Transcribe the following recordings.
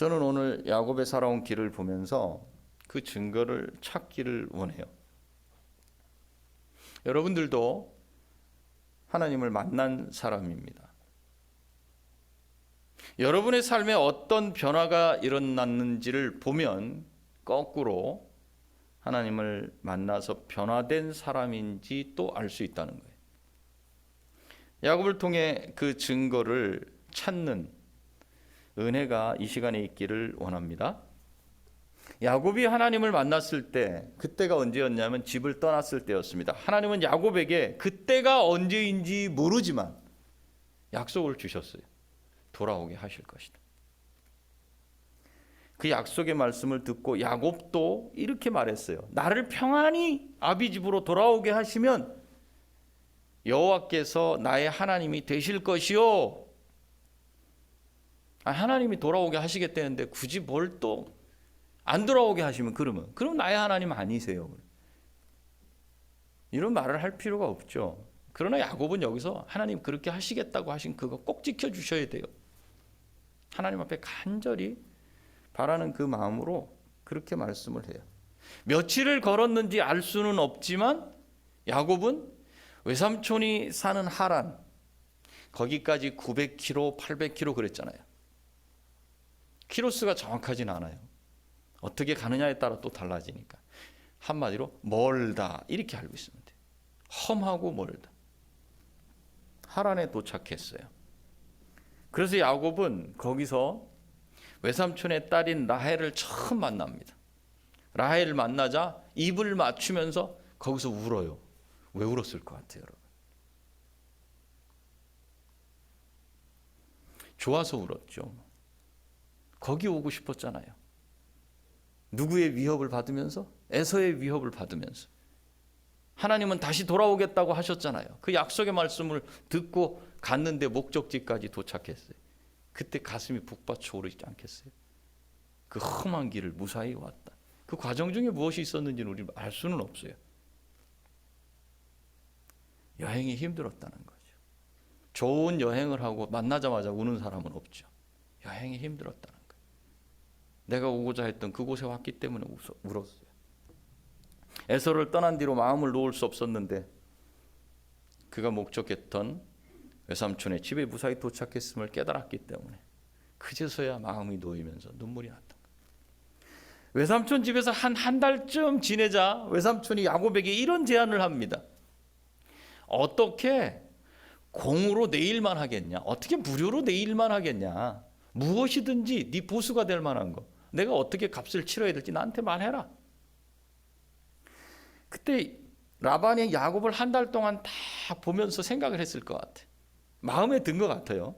저는 오늘 야곱의 살아온 길을 보면서 그 증거를 찾기를 원해요. 여러분들도 하나님을 만난 사람입니다. 여러분의 삶에 어떤 변화가 일어났는지를 보면 거꾸로 하나님을 만나서 변화된 사람인지 또 알 수 있다는 거예요. 야곱을 통해 그 증거를 찾는 은혜가 이 시간에 있기를 원합니다. 야곱이 하나님을 만났을 때 그때가 언제였냐면 집을 떠났을 때였습니다. 하나님은 야곱에게 그때가 언제인지 모르지만 약속을 주셨어요. 돌아오게 하실 것이다. 그 약속의 말씀을 듣고 야곱도 이렇게 말했어요. 나를 평안히 아비 집으로 돌아오게 하시면 여호와께서 나의 하나님이 되실 것이요. 하나님이 돌아오게 하시겠다는데 굳이 뭘 또 안 돌아오게 하시면 그럼 나의 하나님 아니세요. 이런 말을 할 필요가 없죠. 그러나 야곱은 여기서 하나님 그렇게 하시겠다고 하신 그거 꼭 지켜주셔야 돼요. 하나님 앞에 간절히 바라는 그 마음으로 그렇게 말씀을 해요. 며칠을 걸었는지 알 수는 없지만 야곱은 외삼촌이 사는 하란 거기까지 900km, 800km 그랬잖아요. 키로수가 정확하지는 않아요. 어떻게 가느냐에 따라 또 달라지니까. 한마디로 멀다 이렇게 알고 있으면 돼요. 험하고 멀다. 하란에 도착했어요. 그래서 야곱은 거기서 외삼촌의 딸인 라헬을 처음 만납니다. 라헬을 만나자 입을 맞추면서 거기서 울어요. 왜 울었을 것 같아요, 여러분? 좋아서 울었죠. 거기 오고 싶었잖아요. 누구의 위협을 받으면서? 에서의 위협을 받으면서. 하나님은 다시 돌아오겠다고 하셨잖아요. 그 약속의 말씀을 듣고 갔는데 목적지까지 도착했어요. 그때 가슴이 북받쳐 오르지 않겠어요? 그 험한 길을 무사히 왔다. 그 과정 중에 무엇이 있었는지는 우리는 알 수는 없어요. 여행이 힘들었다는 거죠. 좋은 여행을 하고 만나자마자 우는 사람은 없죠. 여행이 힘들었다는 거예요. 내가 오고자 했던 그곳에 왔기 때문에 울었어요. 에서를 떠난 뒤로 마음을 놓을 수 없었는데 그가 목적했던 외삼촌의 집에 무사히 도착했음을 깨달았기 때문에 그제서야 마음이 놓이면서 눈물이 났던 거예요. 외삼촌 집에서 한 달쯤 지내자 외삼촌이 야곱에게 이런 제안을 합니다. 어떻게 공으로 내 일만 하겠냐? 어떻게 무료로 내 일만 하겠냐? 무엇이든지 네 보수가 될 만한 거 내가 어떻게 값을 치러야 될지 나한테 말해라. 그때 라반이 야곱을 한 달 동안 다 보면서 생각을 했을 것 같아. 마음에 든 것 같아요.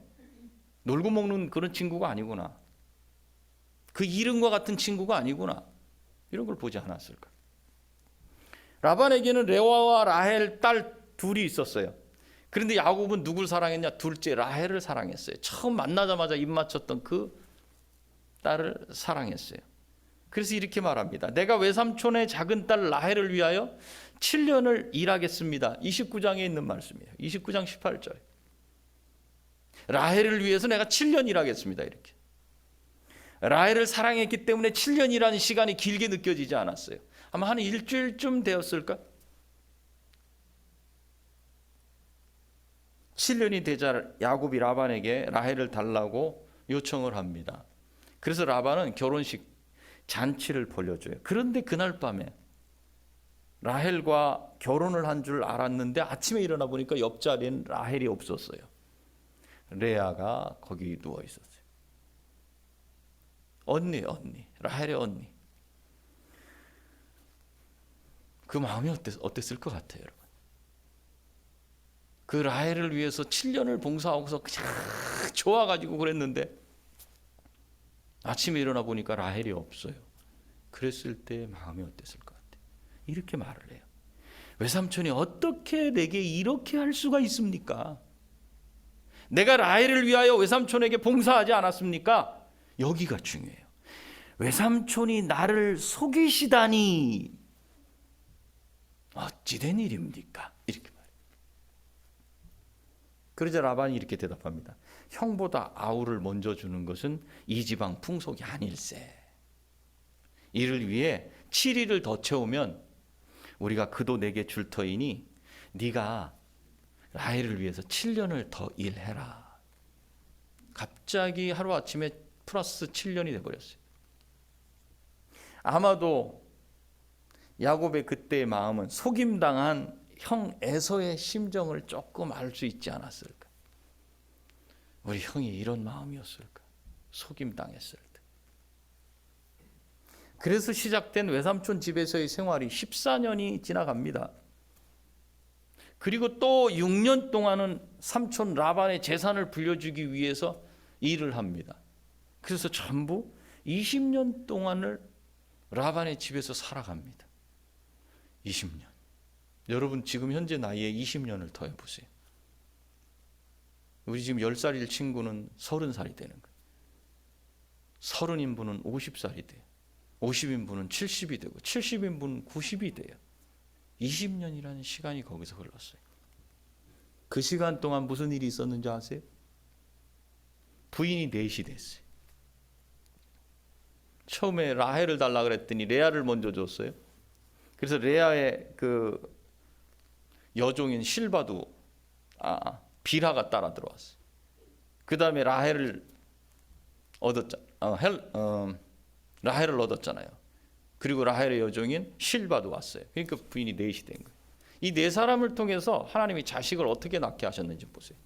놀고 먹는 그런 친구가 아니구나. 그 이름과 같은 친구가 아니구나. 이런 걸 보지 않았을까. 라반에게는 레와와 라헬 딸 둘이 있었어요. 그런데 야곱은 누굴 사랑했냐? 둘째 라헬을 사랑했어요. 처음 만나자마자 입 맞췄던 그 딸을 사랑했어요. 그래서 이렇게 말합니다. 내가 외삼촌의 작은 딸 라헬을 위하여 7년을 일하겠습니다. 29장에 있는 말씀이에요. 29장 18절. 라헬을 위해서 내가 7년 일하겠습니다. 이렇게. 라헬을 사랑했기 때문에 7년이라는 시간이 길게 느껴지지 않았어요. 아마 한 일주일쯤 되었을까? 7년이 되자 야곱이 라반에게 라헬을 달라고 요청을 합니다. 그래서 라반은 결혼식 잔치를 벌려줘요. 그런데 그날 밤에 라헬과 결혼을 한 줄 알았는데 아침에 일어나 보니까 옆자리엔 라헬이 없었어요. 레아가 거기 누워 있었어요. 언니, 라헬의 언니. 그 마음이 어땠을 것 같아요, 여러분? 그 라헬을 위해서 7년을 봉사하고서 그냥 좋아가지고 그랬는데 아침에 일어나 보니까 라헬이 없어요. 그랬을 때 마음이 어땠을 것 같아요? 이렇게 말을 해요. 외삼촌이 어떻게 내게 이렇게 할 수가 있습니까? 내가 라헬을 위하여 외삼촌에게 봉사하지 않았습니까? 여기가 중요해요. 외삼촌이 나를 속이시다니 어찌된 일입니까? 이렇게 말해요. 그러자 라반이 이렇게 대답합니다. 형보다 아우를 먼저 주는 것은 이 지방 풍속이 아닐세. 이를 위해 7일을 더 채우면 우리가 그도 내게 줄 터이니 네가 라헬을 위해서 7년을 더 일해라. 갑자기 하루아침에 플러스 7년이 돼버렸어요. 아마도 야곱의 그때의 마음은 속임당한 형 에서의 심정을 조금 알 수 있지 않았을까? 우리 형이 이런 마음이었을까? 속임당했을 때. 그래서 시작된 외삼촌 집에서의 생활이 14년이 지나갑니다. 그리고 또 6년 동안은 삼촌 라반의 재산을 불려주기 위해서 일을 합니다. 그래서 전부 20년 동안을 라반의 집에서 살아갑니다. 20년. 여러분 지금 현재 나이에 20년을 더해보세요. 우리 지금 10살일 친구는 30살이 되는 거예요. 30인 분은 50살이 돼요. 50인 분은 70이 되고 70인 분은 90이 돼요. 20년이라는 시간이 거기서 흘렀어요. 그 시간 동안 무슨 일이 있었는지 아세요? 부인이 넷이 됐어요. 처음에 라헬을 달라 그랬더니 레아를 먼저 줬어요. 그래서 레아의 그 여종인 실바도 빌하가 따라 들어왔어요. 그 다음에 라헬을 얻었잖아요. 그리고 라헬의 여종인 실바도 왔어요. 그러니까 부인이 넷이 된 거예요. 이 네 사람을 통해서 하나님이 자식을 어떻게 낳게 하셨는지 보세요.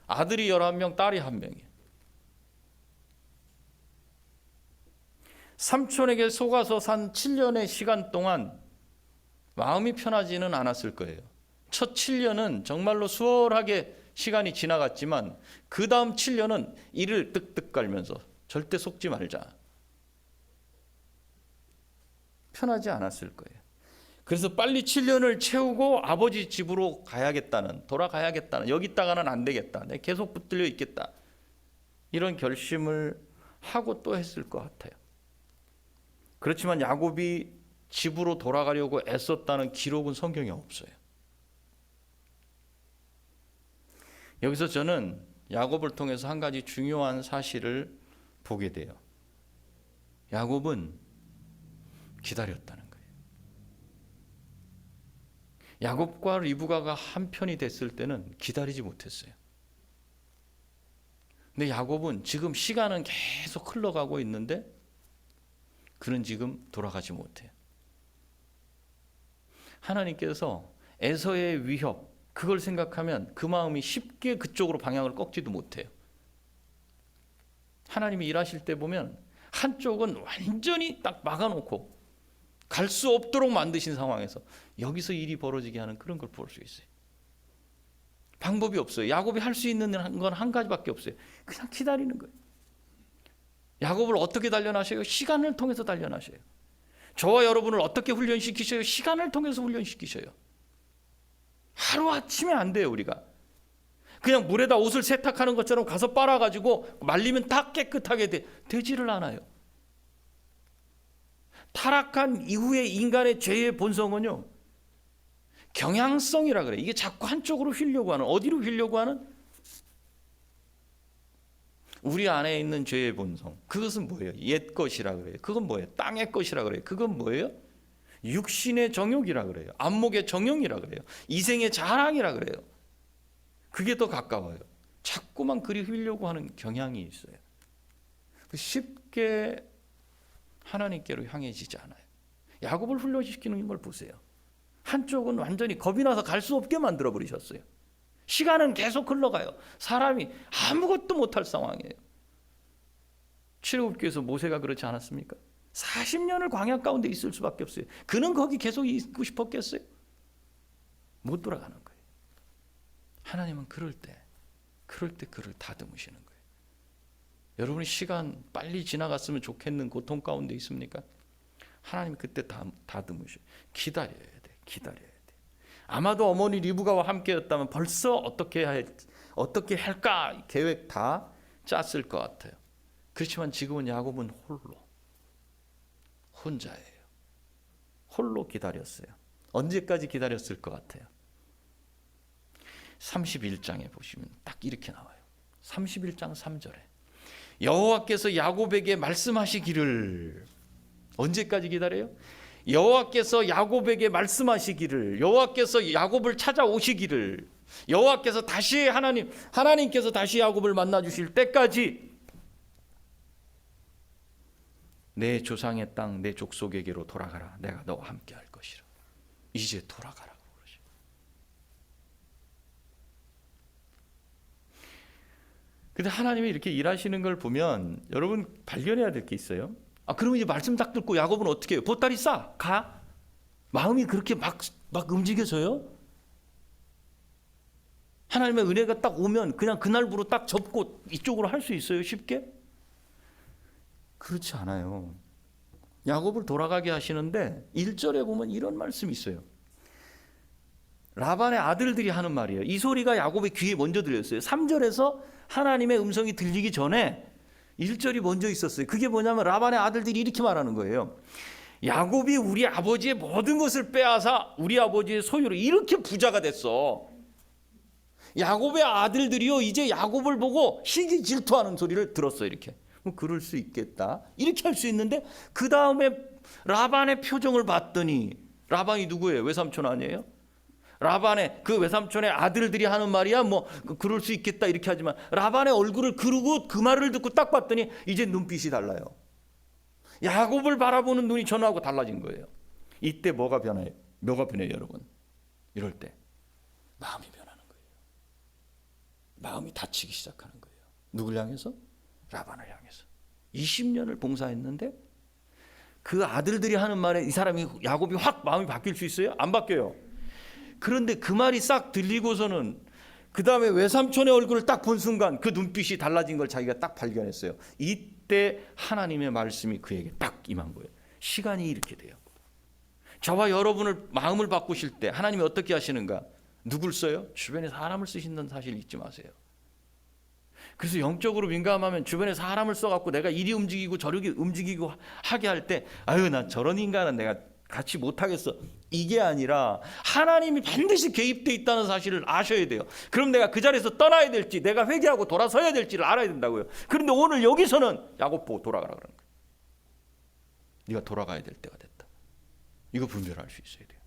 아들이 11명, 딸이 1명이에요. 삼촌에게 속아서 산 7년의 시간 동안 마음이 편하지는 않았을 거예요. 첫 7년은 정말로 수월하게 시간이 지나갔지만 그 다음 7년은 이를 뜩뜩 깔면서 절대 속지 말자. 편하지 않았을 거예요. 그래서 빨리 7년을 채우고 아버지 집으로 돌아가야겠다는, 여기 있다가는 안 되겠다. 내가 계속 붙들려 있겠다. 이런 결심을 하고 또 했을 것 같아요. 그렇지만 야곱이 집으로 돌아가려고 애썼다는 기록은 성경에 없어요. 여기서 저는 야곱을 통해서 한 가지 중요한 사실을 보게 돼요. 야곱은 기다렸다는 거예요. 야곱과 리브가가 한편이 됐을 때는 기다리지 못했어요. 근데 야곱은 지금 시간은 계속 흘러가고 있는데 그는 지금 돌아가지 못해요. 하나님께서 에서의 위협, 그걸 생각하면 그 마음이 쉽게 그쪽으로 방향을 꺾지도 못해요. 하나님이 일하실 때 보면 한쪽은 완전히 딱 막아놓고 갈 수 없도록 만드신 상황에서 여기서 일이 벌어지게 하는 그런 걸 볼 수 있어요. 방법이 없어요. 야곱이 할 수 있는 건 한 가지밖에 없어요. 그냥 기다리는 거예요. 야곱을 어떻게 단련하셔요? 시간을 통해서 단련하셔요. 저와 여러분을 어떻게 훈련시키셔요? 시간을 통해서 훈련시키셔요. 하루아침에 안 돼요. 우리가 그냥 물에다 옷을 세탁하는 것처럼 가서 빨아가지고 말리면 다 깨끗하게 되지를 않아요. 타락한 이후의 인간의 죄의 본성은요, 경향성이라 그래요. 이게 자꾸 한쪽으로 휘려고 하는, 어디로 휘려고 하는? 우리 안에 있는 죄의 본성. 그것은 뭐예요? 옛 것이라 그래요. 그건 뭐예요? 땅의 것이라 그래요. 그건 뭐예요? 육신의 정욕이라 그래요. 안목의 정욕이라 그래요. 이생의 자랑이라 그래요. 그게 더 가까워요. 자꾸만 그리 휘려고 하는 경향이 있어요. 쉽게 하나님께로 향해지지 않아요. 야곱을 훈련시키는 걸 보세요. 한쪽은 완전히 겁이 나서 갈 수 없게 만들어 버리셨어요. 시간은 계속 흘러가요. 사람이 아무것도 못할 상황이에요. 출애굽기에서 모세가 그렇지 않았습니까? 40년을 광야 가운데 있을 수밖에 없어요. 그는 거기 계속 있고 싶었겠어요? 못 돌아가는 거예요. 하나님은 그럴 때 그를 다듬으시는 거예요. 여러분이 시간 빨리 지나갔으면 좋겠는 고통 가운데 있습니까? 하나님 그때 다듬으셔요. 기다려야 돼. 아마도 어머니 리브가와 함께였다면 벌써 어떻게 할까 계획 다 짰을 것 같아요. 그렇지만 지금은 야곱은 혼자예요. 홀로 기다렸어요. 언제까지 기다렸을 것 같아요? 31장에 보시면 딱 이렇게 나와요. 31장 3절에 여호와께서 야곱에게 말씀하시기를, 언제까지 기다려요? 여호와께서 야곱에게 말씀하시기를, 여호와께서 야곱을 찾아오시기를, 여호와께서 다시 하나님께서 다시 야곱을 만나 주실 때까지 내 조상의 땅, 내 족속에게로 돌아가라. 내가 너와 함께 할 것이라. 이제 돌아가라고 그러죠. 근데 하나님이 이렇게 일하시는 걸 보면 여러분 발견해야 될 게 있어요. 그럼 이제 말씀 딱 듣고 야곱은 어떻게 해요? 보따리 싸, 가? 마음이 그렇게 막 움직여서요? 하나님의 은혜가 딱 오면 그냥 그날부로 딱 접고 이쪽으로 할 수 있어요? 쉽게? 그렇지 않아요. 야곱을 돌아가게 하시는데 1절에 보면 이런 말씀이 있어요. 라반의 아들들이 하는 말이에요. 이 소리가 야곱의 귀에 먼저 들렸어요. 3절에서 하나님의 음성이 들리기 전에 1절이 먼저 있었어요. 그게 뭐냐면 라반의 아들들이 이렇게 말하는 거예요. 야곱이 우리 아버지의 모든 것을 빼앗아 우리 아버지의 소유로 이렇게 부자가 됐어. 야곱의 아들들이요, 이제 야곱을 보고 시기 질투하는 소리를 들었어요. 이렇게. 그럴 수 있겠다. 이렇게 할 수 있는데 그 다음에 라반의 표정을 봤더니, 라반이 누구예요? 외삼촌 아니에요? 라반의 그 외삼촌의 아들들이 하는 말이야. 뭐 그럴 수 있겠다 이렇게 하지만 라반의 얼굴을 그르고 그 말을 듣고 딱 봤더니 이제 눈빛이 달라요. 야곱을 바라보는 눈이 전하고 달라진 거예요. 이때 뭐가 변해요? 여러분? 이럴 때 마음이 변하는 거예요. 마음이 다치기 시작하는 거예요. 누굴 향해서? 라반을 향해서. 20년을 봉사했는데 그 아들들이 하는 말에 이 사람이, 야곱이 확 마음이 바뀔 수 있어요? 안 바뀌어요. 그런데 그 말이 싹 들리고서는 그 다음에 외삼촌의 얼굴을 딱 본 순간 그 눈빛이 달라진 걸 자기가 딱 발견했어요. 이때 하나님의 말씀이 그에게 딱 임한 거예요. 시간이 이렇게 돼요. 저와 여러분을 마음을 바꾸실 때 하나님이 어떻게 하시는가? 누굴 써요? 주변에 사람을 쓰신다는 사실 잊지 마세요. 그래서 영적으로 민감하면 주변에 사람을 써갖고 내가 이리 움직이고 저리 움직이고 하게 할 때, 아유 나 저런 인간은 내가 같이 못하겠어, 이게 아니라 하나님이 반드시 개입되어 있다는 사실을 아셔야 돼요. 그럼 내가 그 자리에서 떠나야 될지, 내가 회개하고 돌아서야 될지를 알아야 된다고요. 그런데 오늘 여기서는 야곱 보고 돌아가라 그러는 거예요. 네가 돌아가야 될 때가 됐다. 이거 분별할 수 있어야 돼요.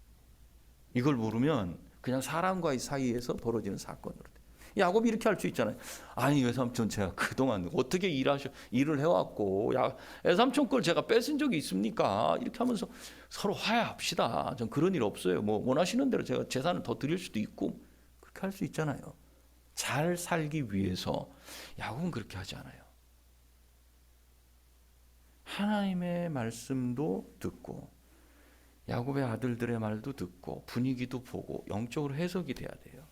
이걸 모르면 그냥 사람과의 사이에서 벌어지는 사건으로 돼요. 야곱이 이렇게 할 수 있잖아요. 아니 외삼촌 제가 그동안 어떻게 일을 해왔고 외삼촌 걸 제가 뺏은 적이 있습니까? 이렇게 하면서 서로 화해합시다. 전 그런 일 없어요. 뭐 원하시는 대로 제가 재산을 더 드릴 수도 있고, 그렇게 할 수 있잖아요. 잘 살기 위해서. 야곱은 그렇게 하지 않아요. 하나님의 말씀도 듣고 야곱의 아들들의 말도 듣고 분위기도 보고 영적으로 해석이 돼야 돼요.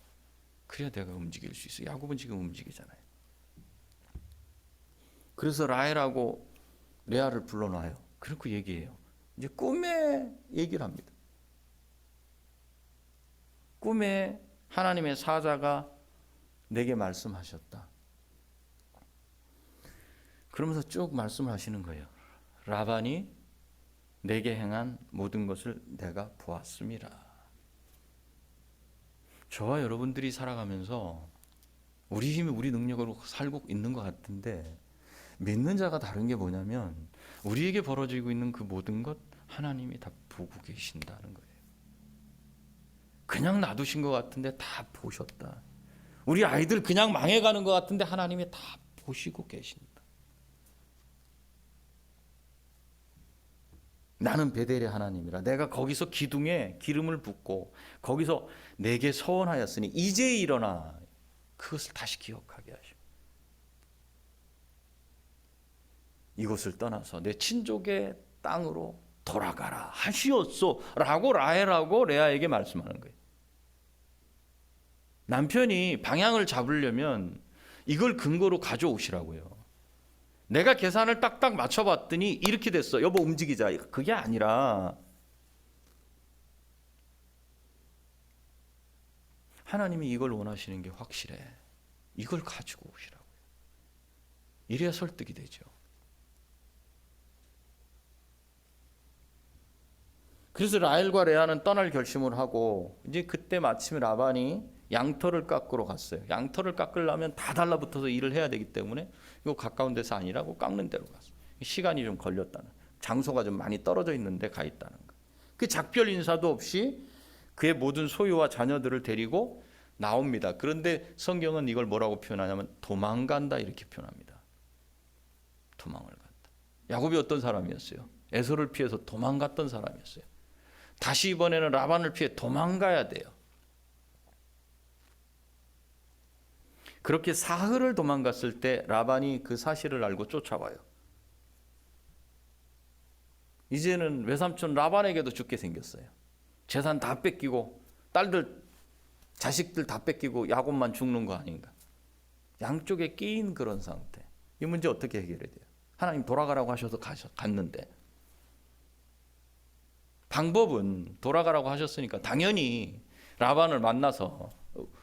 그래야 내가 움직일 수 있어요. 야곱은 지금 움직이잖아요. 그래서 라헬하고 레아를 불러놔요. 그렇게 얘기해요. 이제 꿈에 얘기를 합니다. 꿈에 하나님의 사자가 내게 말씀하셨다. 그러면서 쭉 말씀하시는 거예요. 라반이 내게 행한 모든 것을 내가 보았음이라. 저와 여러분들이 살아가면서 우리 힘이 우리 능력으로 살고 있는 것 같은데, 믿는 자가 다른 게 뭐냐면 우리에게 벌어지고 있는 그 모든 것 하나님이 다 보고 계신다는 거예요. 그냥 놔두신 것 같은데 다 보셨다. 우리 아이들 그냥 망해가는 것 같은데 하나님이 다 보시고 계신다. 나는 베델의 하나님이라. 내가 거기서 기둥에 기름을 붓고 거기서 내게 서원하였으니 이제 일어나 그것을 다시 기억하게 하시고 이곳을 떠나서 내 친족의 땅으로 돌아가라 하시었소 라고 라헬하고 레아에게 말씀하는 거예요. 남편이 방향을 잡으려면 이걸 근거로 가져오시라고요. 내가 계산을 딱딱 맞춰봤더니 이렇게 됐어. 여보 움직이자. 그게 아니라 하나님이 이걸 원하시는 게 확실해. 이걸 가지고 오시라고요. 이래야 설득이 되죠. 그래서 라헬과 레아는 떠날 결심을 하고 이제 그때 마침 라반이 양털을 깎으러 갔어요. 양털을 깎으려면 다 달라붙어서 일을 해야 되기 때문에 이거 가까운 데서 아니라고 깎는 데로 갔어요. 시간이 좀 걸렸다는, 장소가 좀 많이 떨어져 있는데 가 있다는 거. 그 작별 인사도 없이 그의 모든 소유와 자녀들을 데리고 나옵니다. 그런데 성경은 이걸 뭐라고 표현하냐면 도망간다 이렇게 표현합니다. 도망을 간다. 야곱이 어떤 사람이었어요? 에서를 피해서 도망갔던 사람이었어요. 다시 이번에는 라반을 피해 도망가야 돼요. 그렇게 사흘을 도망갔을 때 라반이 그 사실을 알고 쫓아와요. 이제는 외삼촌 라반에게도 죽게 생겼어요. 재산 다 뺏기고 딸들 자식들 다 뺏기고 야곱만 죽는 거 아닌가. 양쪽에 끼인 그런 상태. 이 문제 어떻게 해결해야 돼요? 하나님 돌아가라고 하셔서 갔는데, 방법은 돌아가라고 하셨으니까 당연히 라반을 만나서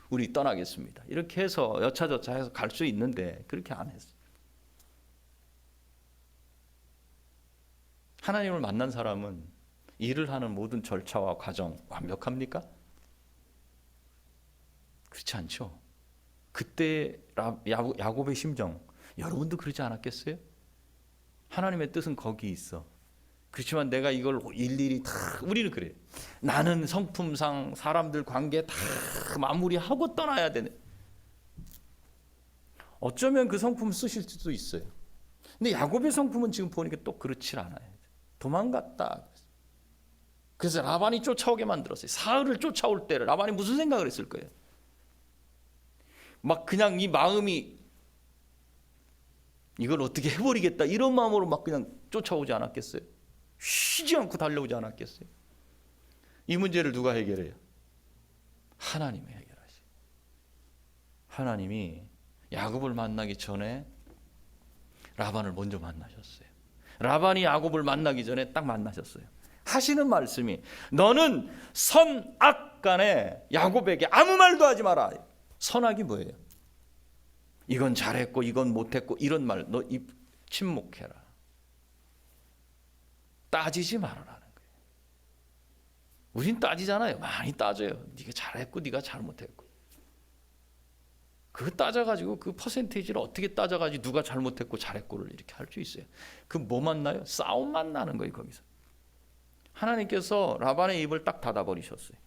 우리 떠나겠습니다 이렇게 해서 여차저차 해서 갈 수 있는데 그렇게 안 했어요. 하나님을 만난 사람은 일을 하는 모든 절차와 과정 완벽합니까? 그렇지 않죠. 그때 야곱의 심정 여러분도 그러지 않았겠어요? 하나님의 뜻은 거기 있어. 그렇지만 내가 이걸 일일이 다, 우리는 그래요. 나는 성품상 사람들 관계 다 마무리하고 떠나야 되네. 어쩌면 그 성품 쓰실 수도 있어요. 근데 야곱의 성품은 지금 보니까 또 그렇지 않아요. 도망갔다. 그래서 라반이 쫓아오게 만들었어요. 사흘을 쫓아올 때를 라반이 무슨 생각을 했을 거예요? 막 그냥 이 마음이 이걸 어떻게 해버리겠다 이런 마음으로 막 그냥 쫓아오지 않았겠어요? 쉬지 않고 달려오지 않았겠어요? 이 문제를 누가 해결해요? 하나님이 해결하시죠. 하나님이 야곱을 만나기 전에 라반을 먼저 만나셨어요. 라반이 야곱을 만나기 전에 딱 만나셨어요. 하시는 말씀이 너는 선악 간에 야곱에게 아무 말도 하지 마라. 선악이 뭐예요? 이건 잘했고 이건 못했고 이런 말 너 침묵해라. 따지지 말아라는 거예요. 우린 따지잖아요. 많이 따져요. 네가 잘했고 네가 잘못했고. 그거 따져가지고 그 퍼센테이지를 어떻게 따져가지고 누가 잘못했고 잘했고를 이렇게 할 수 있어요. 그 뭐 만나요? 싸움만 나는 거예요. 거기서. 하나님께서 라반의 입을 딱 닫아버리셨어요.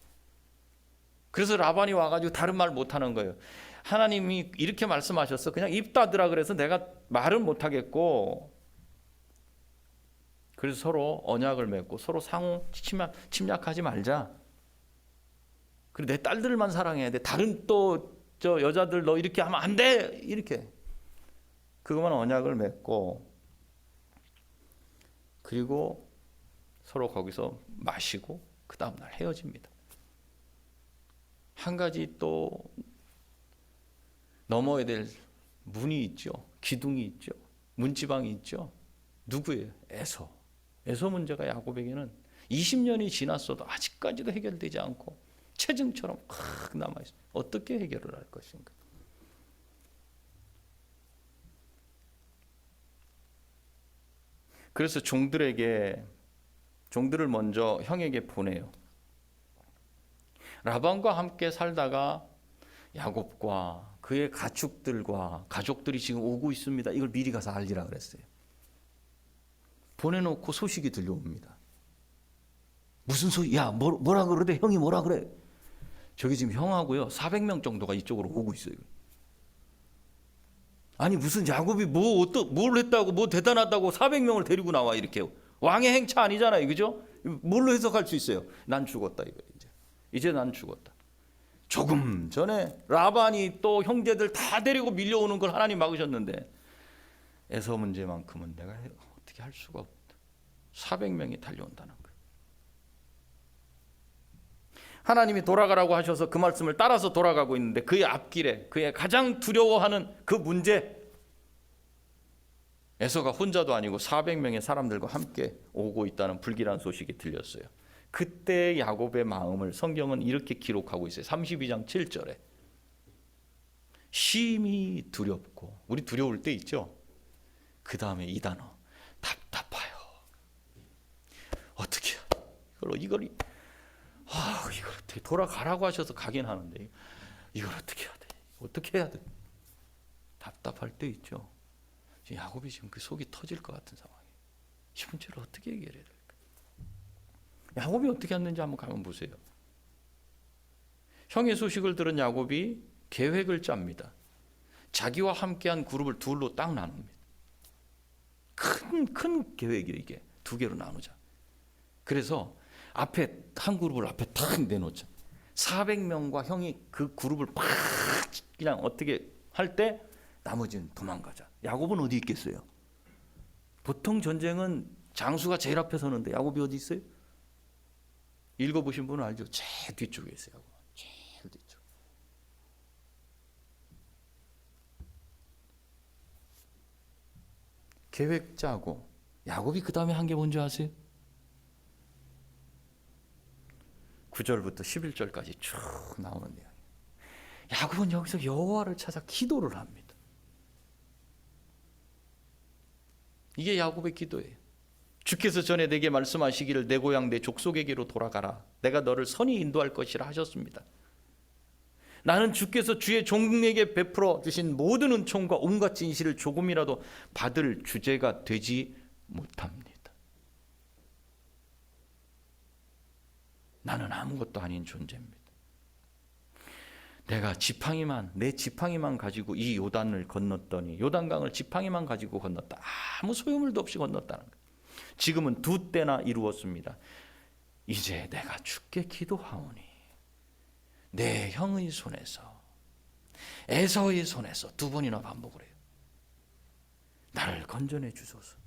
그래서 라반이 와가지고 다른 말 못하는 거예요. 하나님이 이렇게 말씀하셨어. 그냥 입 닫으라 그래서 내가 말은 못하겠고, 그래서 서로 언약을 맺고 서로 상호 침략하지 말자. 그리고 내 딸들만 사랑해야 돼. 다른 또 저 여자들 너 이렇게 하면 안 돼. 이렇게 그것만 언약을 맺고, 그리고 서로 거기서 마시고 그 다음 날 헤어집니다. 한 가지 또 넘어야 될 문이 있죠. 기둥이 있죠. 문지방이 있죠. 누구예요? 에서. 에서 문제가 야곱에게는 20년이 지났어도 아직까지도 해결되지 않고 체증처럼 확 남아있어요. 어떻게 해결을 할 것인가? 그래서 종들을 먼저 형에게 보내요. 라반과 함께 살다가 야곱과 그의 가축들과 가족들이 지금 오고 있습니다. 이걸 미리 가서 알리라 그랬어요. 보내놓고 소식이 들려옵니다. 무슨 소리? 야, 뭐라 그러대? 형이 뭐라 그래? 저기 지금 형하고요 400명 정도가 이쪽으로 오고 있어요. 아니 무슨 야곱이 뭘 했다고 뭐 대단하다고 400명을 데리고 나와 이렇게. 왕의 행차 아니잖아요. 그죠? 뭘로 해석할 수 있어요? 난 죽었다 이거 이제 난 죽었다. 조금 전에 라반이 또 형제들 다 데리고 밀려오는 걸 하나님 막으셨는데 에서 문제만큼은 내가 어떻게 할 수가 없다. 400명이 달려온다는 거예요. 하나님이 돌아가라고 하셔서 그 말씀을 따라서 돌아가고 있는데 그의 앞길에 그의 가장 두려워하는 그 문제, 에서가 혼자도 아니고 400명의 사람들과 함께 오고 있다는 불길한 소식이 들렸어요. 그때 야곱의 마음을 성경은 이렇게 기록하고 있어요. 32장 7절에 심히 두렵고, 우리 두려울 때 있죠. 그 다음에 이 단어 답답하여. 어떻게 이걸 어떻게 돌아가라고 하셔서 가긴 하는데 이걸 어떻게 해야 돼? 어떻게 해야 돼? 답답할 때 있죠. 야곱이 지금 그 속이 터질 것 같은 상황이에요. 이 문제를 어떻게 해결해야 될까? 야곱이 어떻게 했는지 한번 가만 보세요. 형의 소식을 들은 야곱이 계획을 짭니다. 자기와 함께한 그룹을 둘로 딱 나눕니다. 큰 계획이에요. 이게 두 개로 나누자. 그래서 앞에 한 그룹을 앞에 탁 내놓자. 400명과 형이 그 그룹을 팍 그냥 어떻게 할 때 나머지는 도망가자. 야곱은 어디 있겠어요? 보통 전쟁은 장수가 제일 앞에 서는데 야곱이 어디 있어요? 읽어보신 분은 알죠? 제일 뒤쪽에 있어요. 야곱은. 제일 뒤쪽. 계획 짜고 야곱이 그 다음에 한 게 뭔지 아세요? 9절부터 11절까지 쭉 나오는 내용이에요. 야곱은 여기서 여호와를 찾아 기도를 합니다. 이게 야곱의 기도예요. 주께서 전에 내게 말씀하시기를 내 고향 내 족속에게로 돌아가라. 내가 너를 선히 인도할 것이라 하셨습니다. 나는 주께서 주의 종에게 베풀어 주신 모든 은총과 온갖 진실을 조금이라도 받을 주제가 되지 못합니다. 나는 아무것도 아닌 존재입니다. 내가 내 지팡이만 가지고 이 요단을 건넜더니 요단강을 지팡이만 가지고 건넜다. 아무 소유물도 없이 건넜다는 거예요. 지금은 2때나 이루었습니다. 이제 내가 주께 기도하오니 내 형의 손에서 에서의 손에서 2번이나 반복을 해요. 나를 건져내 주소서.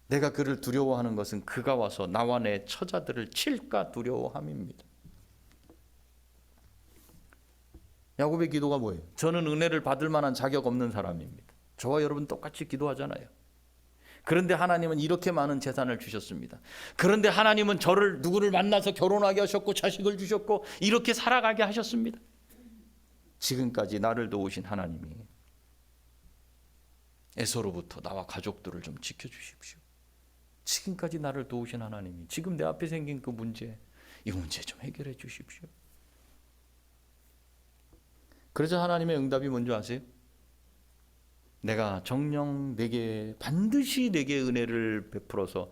내가 그를 두려워하는 것은 그가 와서 나와 내 처자들을 칠까 두려워함입니다. 야곱의 기도가 뭐예요? 저는 은혜를 받을 만한 자격 없는 사람입니다. 저와 여러분 똑같이 기도하잖아요. 그런데 하나님은 이렇게 많은 재산을 주셨습니다. 그런데 하나님은 저를 누구를 만나서 결혼하게 하셨고 자식을 주셨고 이렇게 살아가게 하셨습니다. 지금까지 나를 도우신 하나님이 에서로부터 나와 가족들을 좀 지켜주십시오. 지금까지 나를 도우신 하나님이 지금 내 앞에 생긴 그 문제, 이 문제 좀 해결해 주십시오. 그래서 하나님의 응답이 뭔지 아세요? 내가 정녕 반드시 내게 은혜를 베풀어서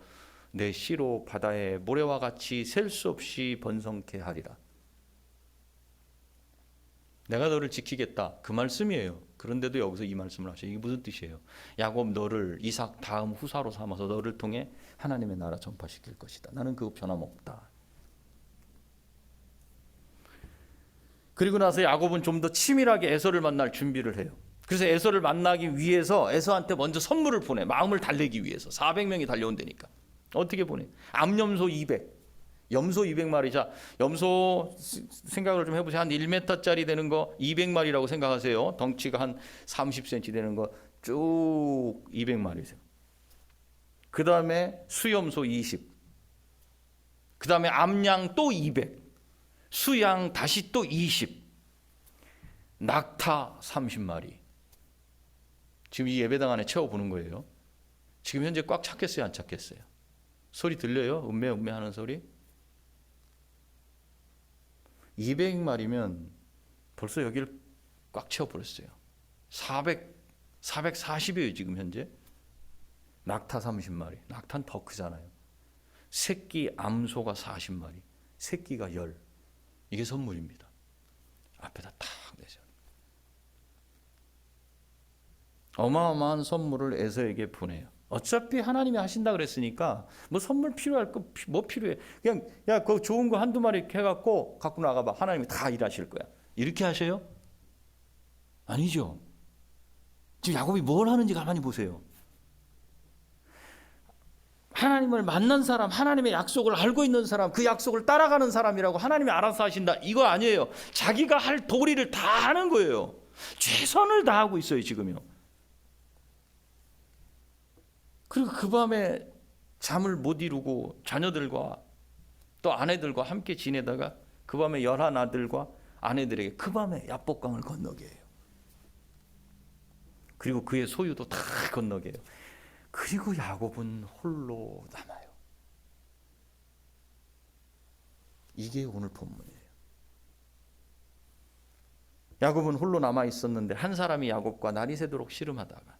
내 씨로 바다의 모래와 같이 셀 수 없이 번성케 하리라. 내가 너를 지키겠다. 그 말씀이에요. 그런데도 여기서 이 말씀을 하셔요. 이게 무슨 뜻이에요? 야곱 너를 이삭 다음 후사로 삼아서 너를 통해 하나님의 나라 전파시킬 것이다. 나는 그거 변함없다. 그리고 나서 야곱은 좀 더 치밀하게 에서를 만날 준비를 해요. 그래서 에서를 만나기 위해서 에서한테 먼저 선물을 보내. 마음을 달래기 위해서. 400명이 달려온다니까. 어떻게 보내? 암염소 200. 염소 200마리. 자, 염소 생각을 좀 해보세요. 한 1m짜리 되는 거 200마리라고 생각하세요. 덩치가 한 30cm 되는 거 쭉 200마리세요. 그 다음에 수염소 20. 그 다음에 암양 또 200. 수양 다시 또 20. 낙타 30마리. 지금 이 예배당 안에 채워보는 거예요. 지금 현재 꽉 찼겠어요? 안 찼겠어요? 소리 들려요? 음메 하는 소리? 200마리면 벌써 여기를 꽉 채워버렸어요. 440이에요 지금 현재. 낙타 30마리. 낙타는 더 크잖아요. 새끼 암소가 40마리. 새끼가 10. 이게 선물입니다. 앞에다 탁 내죠. 어마어마한 선물을 에서에게 보내요. 어차피 하나님이 하신다 그랬으니까 뭐 선물 필요할 거 뭐 필요해. 그냥 야 그 좋은 거 한두 마리 해갖고 갖고 나가봐. 하나님이 다 일하실 거야. 이렇게 하셔요? 아니죠. 지금 야곱이 뭘 하는지 가만히 보세요. 하나님을 만난 사람, 하나님의 약속을 알고 있는 사람, 그 약속을 따라가는 사람이라고 하나님이 알아서 하신다. 이거 아니에요. 자기가 할 도리를 다 하는 거예요. 최선을 다하고 있어요 지금요. 그리고 그 밤에 잠을 못 이루고 자녀들과 또 아내들과 함께 지내다가 그 밤에 11 아들과 아내들에게 그 밤에 야복강을 건너게 해요. 그리고 그의 소유도 다 건너게 해요. 그리고 야곱은 홀로 남아요. 이게 오늘 본문이에요. 야곱은 홀로 남아 있었는데 한 사람이 야곱과 날이 새도록 씨름하다가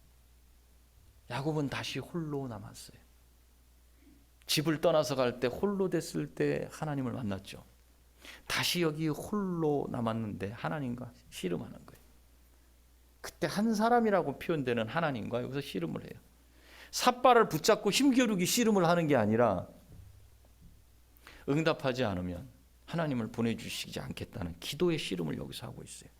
야곱은 다시 홀로 남았어요. 집을 떠나서 갈 때 홀로 됐을 때 하나님을 만났죠. 다시 여기 홀로 남았는데 하나님과 씨름하는 거예요. 그때 한 사람이라고 표현되는 하나님과 여기서 씨름을 해요. 삿발을 붙잡고 힘겨루기 씨름을 하는 게 아니라 응답하지 않으면 하나님을 보내주시지 않겠다는 기도의 씨름을 여기서 하고 있어요.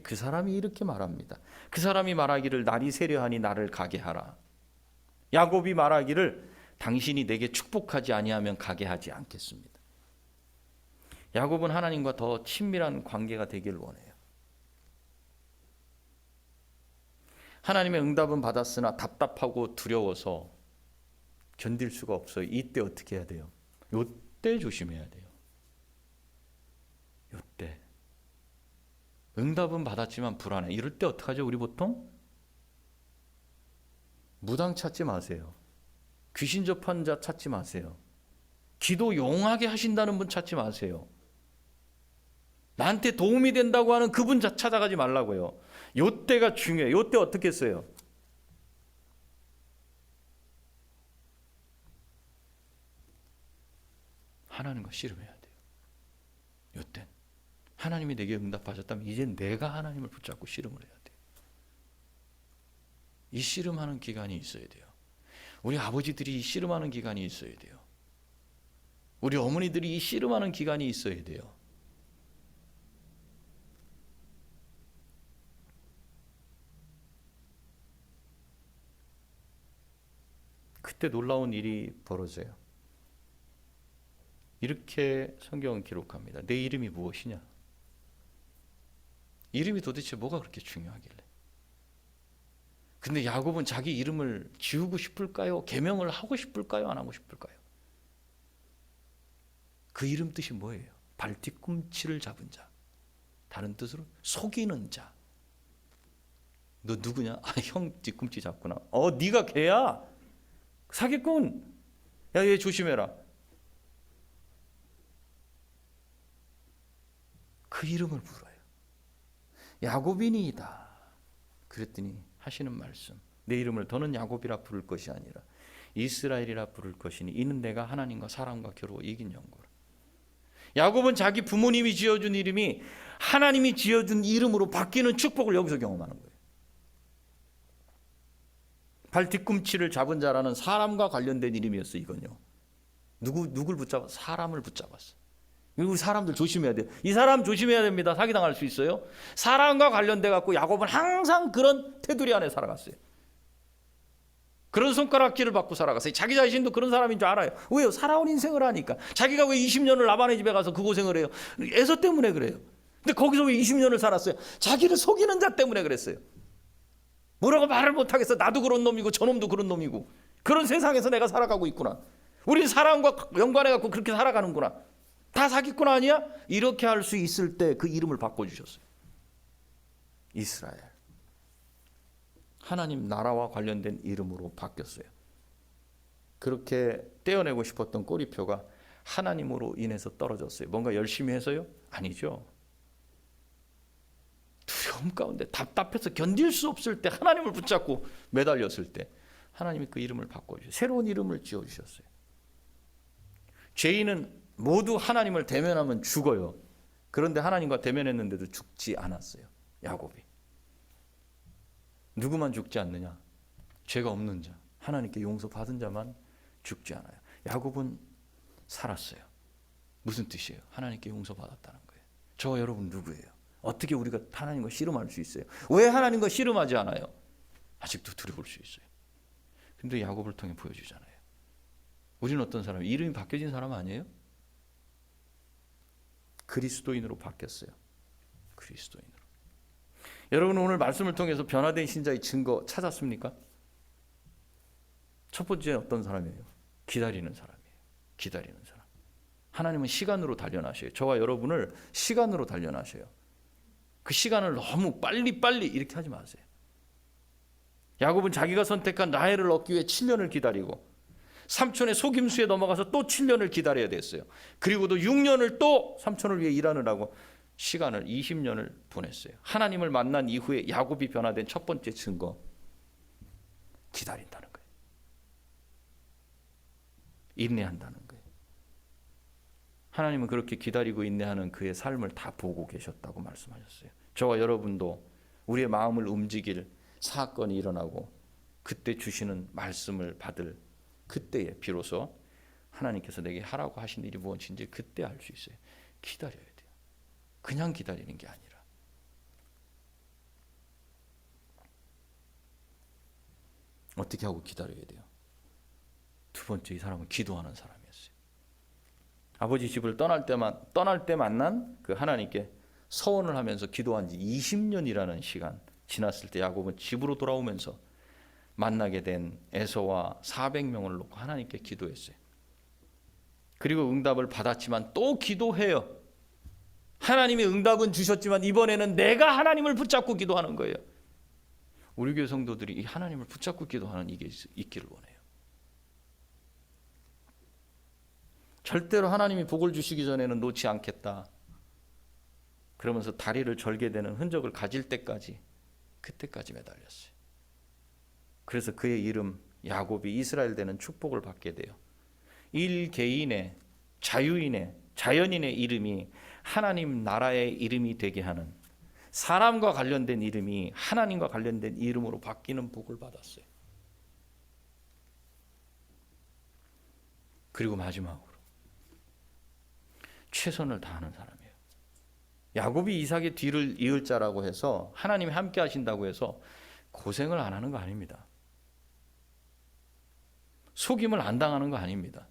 그 사람이 이렇게 말합니다. 그 사람이 말하기를 날이 새려하니 나를 가게 하라. 야곱이 말하기를 당신이 내게 축복하지 아니하면 가게 하지 않겠습니다. 야곱은 하나님과 더 친밀한 관계가 되기를 원해요. 하나님의 응답은 받았으나 답답하고 두려워서 견딜 수가 없어요. 이때 어떻게 해야 돼요? 요때 조심해야 돼요. 요때. 응답은 받았지만 불안해. 이럴 때 어떡하죠? 우리 보통? 무당 찾지 마세요. 귀신 접한 자 찾지 마세요. 기도 용하게 하신다는 분 찾지 마세요. 나한테 도움이 된다고 하는 그분 찾아가지 말라고요. 요때가 중요해요. 요때 어떻게 써요? 하나님과 씨름해야 돼요. 요때 하나님이 내게 응답하셨다면 이제 내가 하나님을 붙잡고 씨름을 해야 돼요. 이 씨름하는 기간이 있어야 돼요. 우리 아버지들이 이 씨름하는 기간이 있어야 돼요. 우리 어머니들이 이 씨름하는 기간이 있어야 돼요. 그때 놀라운 일이 벌어져요. 이렇게 성경은 기록합니다. 내 이름이 무엇이냐? 이름이 도대체 뭐가 그렇게 중요하길래? 근데 야곱은 자기 이름을 지우고 싶을까요? 계명을 하고 싶을까요? 안 하고 싶을까요? 그 이름 뜻이 뭐예요? 발뒤꿈치를 잡은 자. 다른 뜻으로 속이는 자. 너 누구냐? 아, 형 뒤꿈치 잡구나. 네가 걔야. 사기꾼. 야, 얘 조심해라. 그 이름을 불어요. 야곱이니이다. 그랬더니 하시는 말씀. 내 이름을 더는 야곱이라 부를 것이 아니라 이스라엘이라 부를 것이니 이는 내가 하나님과 사람과 겨루어 이긴 연고라. 야곱은 자기 부모님이 지어준 이름이 하나님이 지어준 이름으로 바뀌는 축복을 여기서 경험하는 거예요. 발 뒤꿈치를 잡은 자라는 사람과 관련된 이름이었어요. 이건요. 누굴 붙잡아? 사람을 붙잡았어. 우리 사람들 조심해야 돼요. 이 사람 조심해야 됩니다. 사기당할 수 있어요. 사람과 관련돼 갖고 야곱은 항상 그런 테두리 안에 살아갔어요. 그런 손가락질을 받고 살아갔어요. 자기 자신도 그런 사람인 줄 알아요. 왜요? 살아온 인생을 하니까. 자기가 왜 20년을 라반의 집에 가서 그 고생을 해요? 에서 때문에 그래요. 근데 거기서 왜 20년을 살았어요? 자기를 속이는 자 때문에 그랬어요. 뭐라고 말을 못하겠어. 나도 그런 놈이고 저놈도 그런 놈이고. 그런 세상에서 내가 살아가고 있구나. 우린 사람과 연관해 갖고 그렇게 살아가는구나. 다 사기꾼 아니야? 이렇게 할 수 있을 때 그 이름을 바꿔주셨어요. 이스라엘. 하나님 나라와 관련된 이름으로 바뀌었어요. 그렇게 떼어내고 싶었던 꼬리표가 하나님으로 인해서 떨어졌어요. 뭔가 열심히 해서요? 아니죠. 두려움 가운데 답답해서 견딜 수 없을 때 하나님을 붙잡고 매달렸을 때 하나님이 그 이름을 바꿔주셨어요. 새로운 이름을 지어주셨어요. 죄인은 모두 하나님을 대면하면 죽어요. 그런데 하나님과 대면했는데도 죽지 않았어요. 야곱이. 누구만 죽지 않느냐? 죄가 없는 자, 하나님께 용서받은 자만 죽지 않아요. 야곱은 살았어요. 무슨 뜻이에요? 하나님께 용서받았다는 거예요. 저와 여러분 누구예요? 어떻게 우리가 하나님과 씨름할 수 있어요? 왜 하나님과 씨름하지 않아요? 아직도 두려울 수 있어요. 근데 야곱을 통해 보여주잖아요. 우리는 어떤 사람? 이름이 바뀌어진 사람 아니에요? 그리스도인으로 바뀌었어요. 그리스도인으로. 여러분 오늘 말씀을 통해서 변화된 신자의 증거 찾았습니까? 첫 번째 어떤 사람이에요? 기다리는 사람이에요. 기다리는 사람. 하나님은 시간으로 단련하셔요. 저와 여러분을 시간으로 단련하셔요. 그 시간을 너무 빨리 이렇게 하지 마세요. 야곱은 자기가 선택한 라헬을 얻기 위해 7년을 기다리고 삼촌의 속임수에 넘어가서 또 7년을 기다려야 됐어요. 그리고도 6년을 또 삼촌을 위해 일하느라고 시간을 20년을 보냈어요. 하나님을 만난 이후에 야곱이 변화된 첫 번째 증거, 기다린다는 거예요. 인내한다는 거예요. 하나님은 그렇게 기다리고 인내하는 그의 삶을 다 보고 계셨다고 말씀하셨어요. 저와 여러분도 우리의 마음을 움직일 사건이 일어나고 그때 주시는 말씀을 받을 그때에 비로소 하나님께서 내게 하라고 하신 일이 무엇인지 그때 알 수 있어요. 기다려야 돼요. 그냥 기다리는 게 아니라. 어떻게 하고 기다려야 돼요? 두 번째, 이 사람은 기도하는 사람이었어요. 아버지 집을 떠날 때 만난 그 하나님께 서원을 하면서 기도한 지 20년이라는 시간 지났을 때 야곱은 집으로 돌아오면서 만나게 된 에서와 400명을 놓고 하나님께 기도했어요. 그리고 응답을 받았지만 또 기도해요. 하나님이 응답은 주셨지만 이번에는 내가 하나님을 붙잡고 기도하는 거예요. 우리 교회 성도들이 이 하나님을 붙잡고 기도하는 이게 있기를 원해요. 절대로 하나님이 복을 주시기 전에는 놓지 않겠다. 그러면서 다리를 절개되는 흔적을 가질 때까지, 그때까지 매달렸어요. 그래서 그의 이름 야곱이 이스라엘 되는 축복을 받게 돼요. 일개인의, 자유인의, 자연인의 이름이 하나님 나라의 이름이 되게 하는, 사람과 관련된 이름이 하나님과 관련된 이름으로 바뀌는 복을 받았어요. 그리고 마지막으로 최선을 다하는 사람이에요. 야곱이 이삭의 뒤를 이을 자라고 해서 하나님이 함께 하신다고 해서 고생을 안 하는 거 아닙니다. 속임을 안 당하는 거 아닙니다.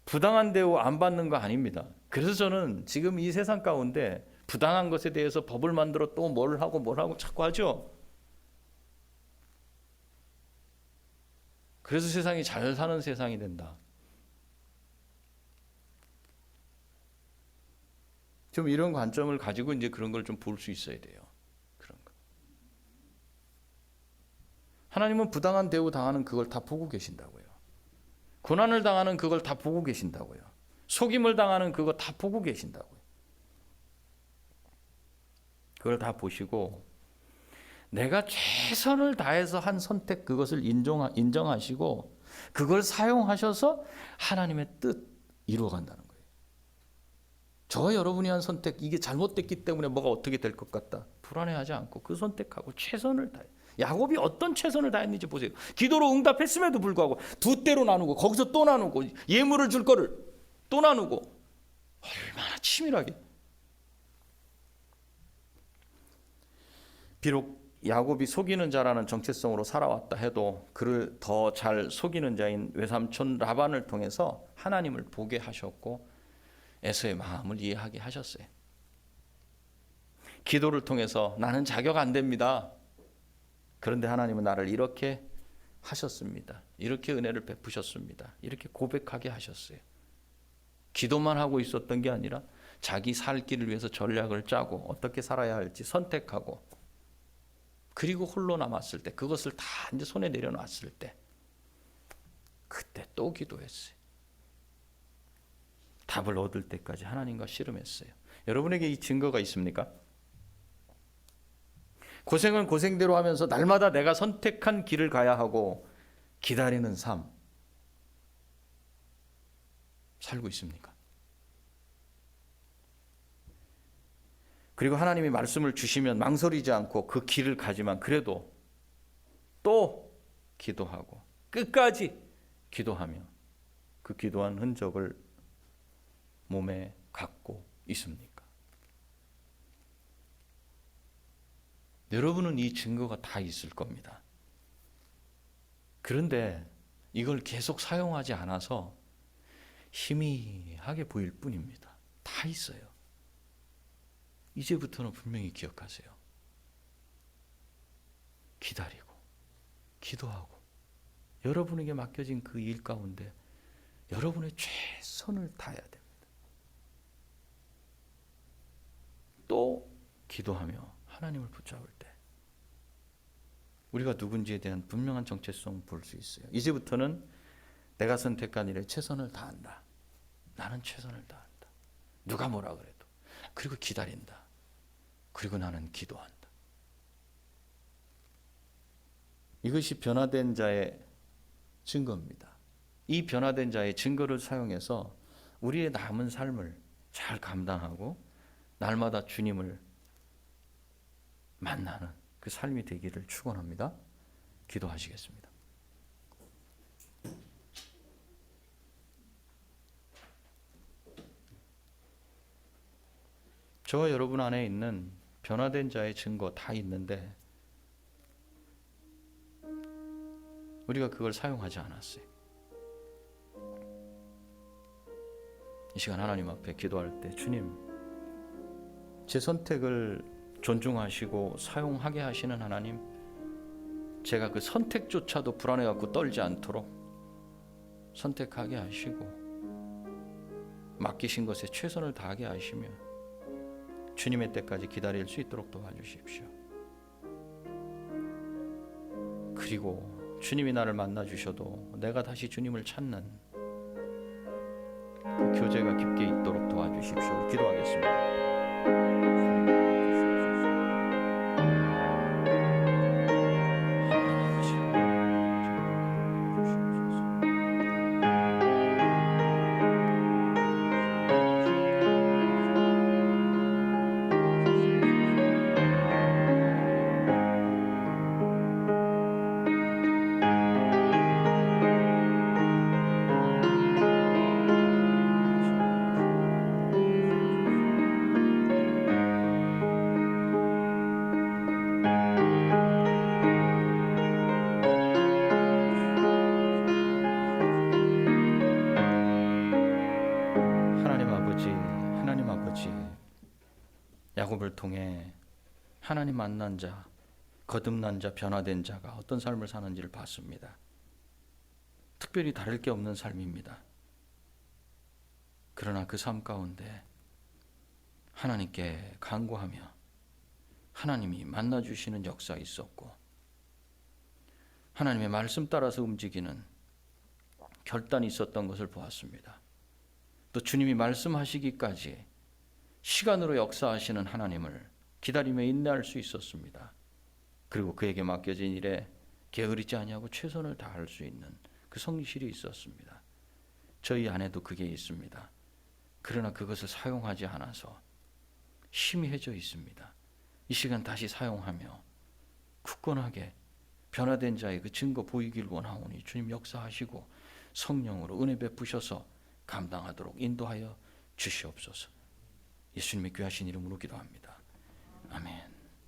부당한 대우 안 받는 거 아닙니다. 그래서 저는 지금 이 세상 가운데 부당한 것에 대해서 법을 만들어 또 뭘 하고 자꾸 하죠. 그래서 세상이 잘 사는 세상이 된다. 좀 이런 관점을 가지고 이제 그런 걸 좀 볼 수 있어야 돼요. 그런 거. 하나님은 부당한 대우 당하는 그걸 다 보고 계신다고요. 고난을 당하는 그걸 다 보고 계신다고요. 속임을 당하는 그거 다 보고 계신다고요. 그걸 다 보시고 내가 최선을 다해서 한 선택, 그것을 인정하시고 그걸 사용하셔서 하나님의 뜻 이루어간다는 거예요. 저와 여러분이 한 선택, 이게 잘못됐기 때문에 뭐가 어떻게 될 것 같다, 불안해하지 않고 그 선택하고 최선을 다해. 야곱이 어떤 최선을 다했는지 보세요. 기도로 응답했음에도 불구하고 두 때로 나누고 거기서 또 나누고 예물을 줄 거를 또 나누고, 얼마나 치밀하게. 비록 야곱이 속이는 자라는 정체성으로 살아왔다 해도 그를 더 잘 속이는 자인 외삼촌 라반을 통해서 하나님을 보게 하셨고 에서의 마음을 이해하게 하셨어요. 기도를 통해서 나는 자격 안 됩니다. 그런데 하나님은 나를 이렇게 하셨습니다. 이렇게 은혜를 베푸셨습니다. 이렇게 고백하게 하셨어요. 기도만 하고 있었던 게 아니라 자기 살 길을 위해서 전략을 짜고 어떻게 살아야 할지 선택하고, 그리고 홀로 남았을 때, 그것을 다 이제 손에 내려놨을 때, 그때 또 기도했어요. 답을 얻을 때까지 하나님과 씨름했어요. 여러분에게 이 증거가 있습니까? 고생은 고생대로 하면서 날마다 내가 선택한 길을 가야 하고 기다리는 삶 살고 있습니까? 그리고 하나님이 말씀을 주시면 망설이지 않고 그 길을 가지만 그래도 또 기도하고 끝까지 기도하며 그 기도한 흔적을 몸에 갖고 있습니까? 여러분은 이 증거가 다 있을 겁니다. 그런데 이걸 계속 사용하지 않아서 희미하게 보일 뿐입니다. 다 있어요. 이제부터는 분명히 기억하세요. 기다리고 기도하고 여러분에게 맡겨진 그 일 가운데 여러분의 최선을 다해야 됩니다. 또 기도하며 하나님을 붙잡을 때 우리가 누군지에 대한 분명한 정체성 볼 수 있어요. 이제부터는 내가 선택한 일에 최선을 다한다. 나는 최선을 다한다. 누가 뭐라 그래도 그리고 기다린다. 그리고 나는 기도한다. 이것이 변화된 자의 증거입니다. 이 변화된 자의 증거를 사용해서 우리의 남은 삶을 잘 감당하고 날마다 주님을 만나는 그 삶이 되기를 축원합니다. 기도하시겠습니다. 저와 여러분 안에 있는 변화된 자의 증거 다 있는데 우리가 그걸 사용하지 않았어요. 이 시간 하나님 앞에 기도할 때 주님, 제 선택을 존중하시고 사용하게 하시는 하나님, 제가 그 선택조차도 불안해갖고 떨지 않도록 선택하게 하시고 맡기신 것에 최선을 다하게 하시며 주님의 때까지 기다릴 수 있도록 도와주십시오. 그리고 주님이 나를 만나 주셔도 내가 다시 주님을 찾는 그 교제가 깊게 있도록 도와주십시오. 기도하겠습니다. 야곱을 통해 하나님 만난 자, 거듭난 자, 변화된 자가 어떤 삶을 사는지를 봤습니다. 특별히 다를 게 없는 삶입니다. 그러나 그 삶 가운데 하나님께 간구하며 하나님이 만나주시는 역사 있었고 하나님의 말씀 따라서 움직이는 결단이 있었던 것을 보았습니다. 또 주님이 말씀하시기까지 시간으로 역사하시는 하나님을 기다리며 인내할 수 있었습니다. 그리고 그에게 맡겨진 일에 게으르지 아니하고 최선을 다할 수 있는 그 성실이 있었습니다. 저희 안에도 그게 있습니다. 그러나 그것을 사용하지 않아서 희미해져 있습니다. 이 시간 다시 사용하며 굳건하게 변화된 자의 그 증거 보이길 원하오니 주님 역사하시고 성령으로 은혜 베푸셔서 감당하도록 인도하여 주시옵소서. 예수님의 귀하신 이름으로 기도합니다. 아멘.